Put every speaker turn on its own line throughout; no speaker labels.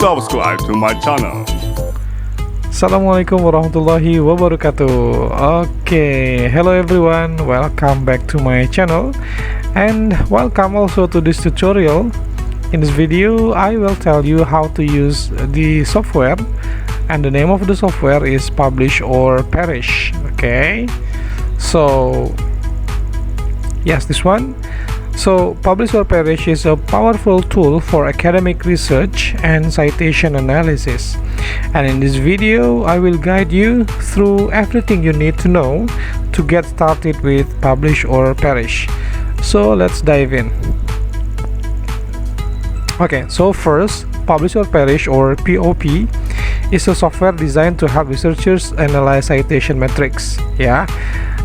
Subscribe to my channel.
Assalamualaikum warahmatullahi wabarakatuh. Okay, hello everyone, welcome back to my channel and welcome also to this tutorial. In this video I will tell you how to use the software, and the name of the software is Publish or Perish. Okay, so yes, this one. So Publish or Perish is a powerful tool for academic research and citation analysis, and in this video I will guide you through everything you need to know to get started with Publish or Perish. So let's dive in. Okay, so first, Publish or Perish, or POP, is a software designed to help researchers analyze citation metrics. Yeah,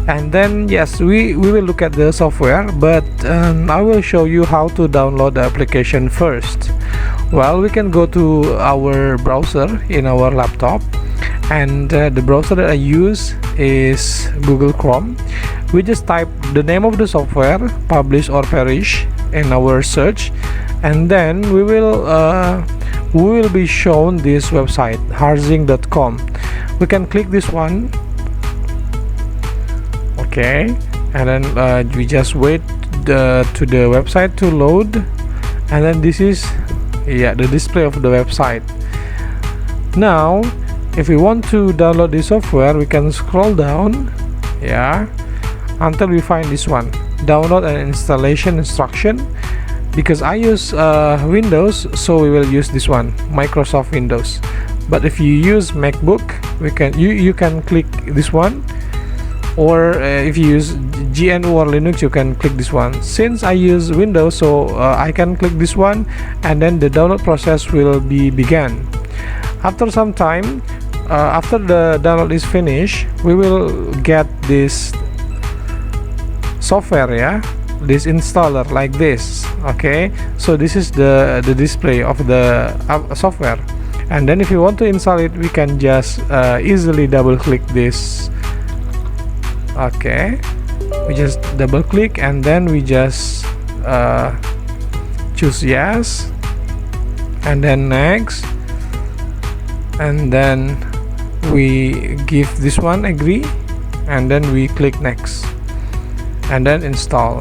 and then yes, we will look at the software, but I will show you how to download the application first. Well, we can go to our browser in our laptop, and the browser that I use is Google Chrome. We just type the name of the software, Publish or Perish, in our search, and then we will be shown this website, harzing.com. We can click this one. Okay, and then we just wait to the website to load, and then this is the display of the website. Now if we want to download the software, we can scroll down until we find this one, download and installation instruction. Because I use Windows, so we will use this one, Microsoft Windows. But if you use MacBook, you can click this one, or if you use GNU or Linux, you can click this one. Since I use Windows, so I can click this one, and then the download process will be began. After some time, after the download is finished, we will get this software, this installer like this. Okay, so this is the display of the software, and then if you want to install it, we can just easily double click this. Okay, we just double click, and then we just choose yes, and then next, and then we give this one agree, and then we click next, and then install,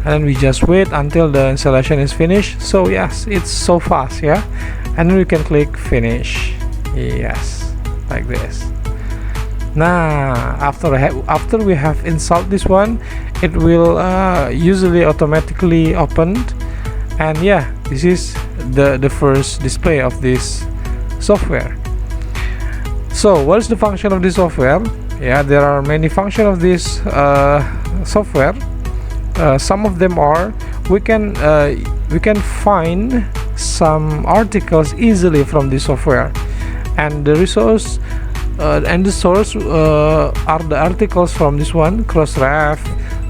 and then we just wait until the installation is finished. So yes, it's so fast, and then we can click finish. Yes, like this. Now after we have installed this one, it will usually automatically opened, and this is the first display of this software. So what is the function of this software? There are many functions of this software. Some of them are we can find some articles easily from this software, and the resource and the source are the articles from this one, Crossref,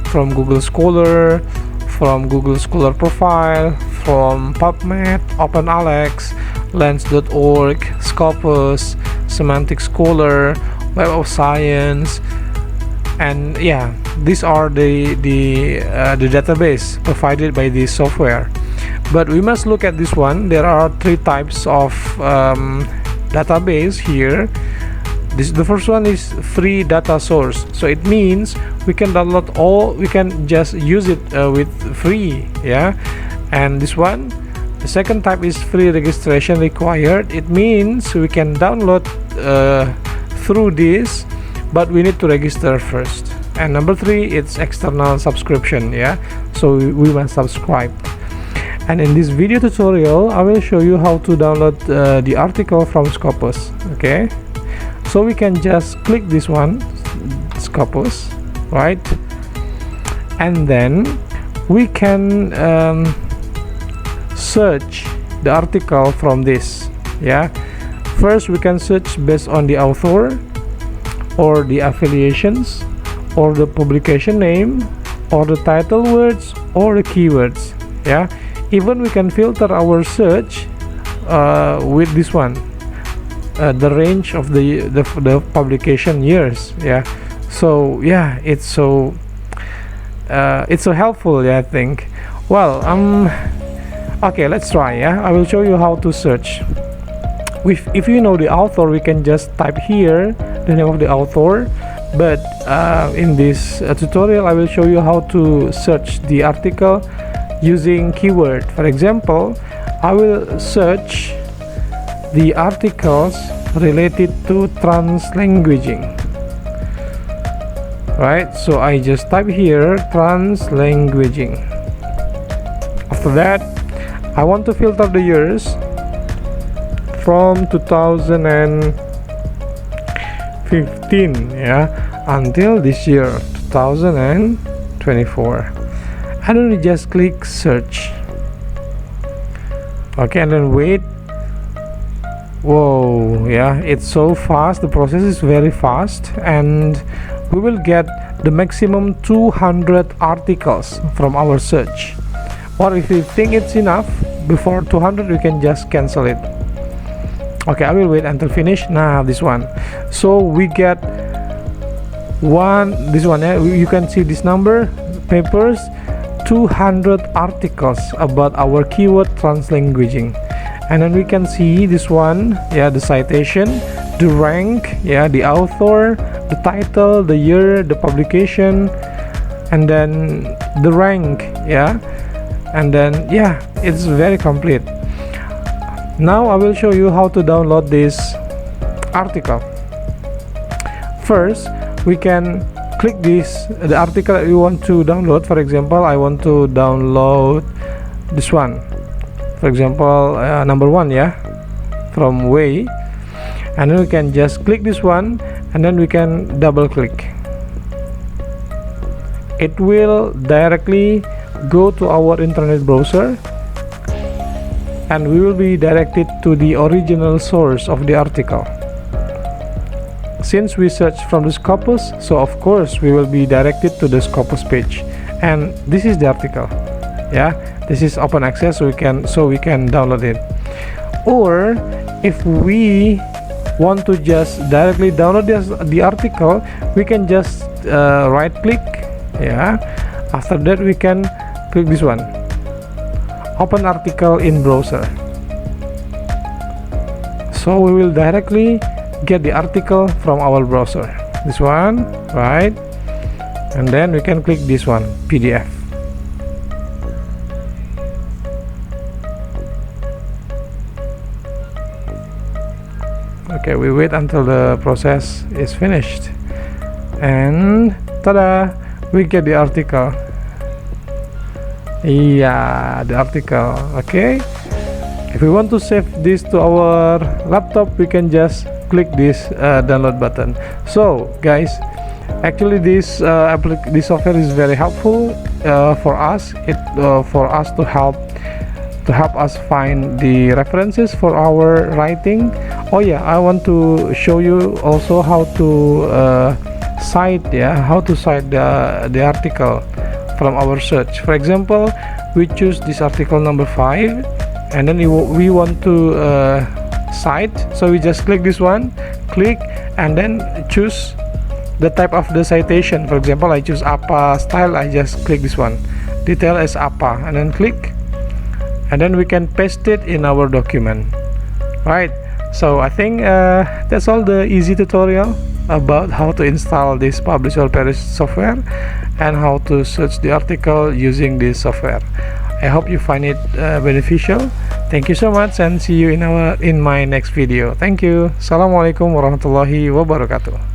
from Google Scholar, from Google Scholar Profile, from PubMed, OpenAlex, Lens.org, Scopus, Semantic Scholar, Web of Science, and these are the database provided by this software. But we must look at this one. There are three types of database here. The first one is free data source, so it means we can download all, we can just use it with free, and this one, the second type, is free registration required. It means we can download through this, but we need to register first. And number three, it's external subscription, so we must subscribe. And in this video tutorial I will show you how to download the article from Scopus. Okay, so we can just click this one, Scopus, right, and then we can search the article from this. First we can search based on the author, or the affiliations, or the publication name, or the title words, or the keywords. Even we can filter our search with this one, the range of the publication years. So it's so it's so helpful, yeah, I think. Well, okay, let's try. Yeah, I will show you how to search. If you know the author, we can just type here the name of the author. But in this tutorial, I will show you how to search the article using keyword. For example, I will search the articles related to translanguaging. Right, so I just type here translanguaging. After that, I want to filter the years from 2015, yeah, until this year, 2024. And then we just click search. Okay, and then wait. Whoa, yeah, it's so fast. The process is very fast, and we will get the maximum 200 articles from our search. Or if you think it's enough, before 200 we can just cancel it. Okay, I will wait until finish. Now this one, so we get this one, yeah, you can see this number, papers, 200 articles about our keyword translanguaging. And then we can see this one, yeah, the citation, the rank, yeah, the author, the title, the year, the publication, and then the rank, yeah, and then yeah, it's very complete. Now I will show you how to download this article. First, we can click the article that we want to download. For example, I want to download this one. For example, number 1, yeah, from Way. And then we can just click this one, and then we can double click. It will directly go to our internet browser, and we will be directed to the original source of the article. Since we search from the Scopus, so of course we will be directed to the Scopus page, and this is the article. Yeah, this is open access, so we can download it. Or if we want to just directly download the article, we can just right click, yeah. After that we can click this one, open article in browser. So we will directly get the article from our browser, this one, right? And then we can click this one, PDF. Okay, we wait until the process is finished, and tada, we get the article. Yeah, the article. Okay, if we want to save this to our laptop, we can just click this download button. So guys, actually this software is very helpful for us. For us to help us find the references for our writing. Oh yeah, I want to show you also how to cite the article from our search. For example, we choose this article number 5, and then we want to cite, so we just click this one, and then choose the type of the citation. For example, I choose apa style, I just click this one, detail as apa, and then click, and then we can paste it in our document, right? So I think that's all the easy tutorial about how to install this Publish or Perish software and how to search the article using this software. I hope you find it beneficial. Thank you so much, and see you in my next video. Thank you. Assalamualaikum warahmatullahi wabarakatuh.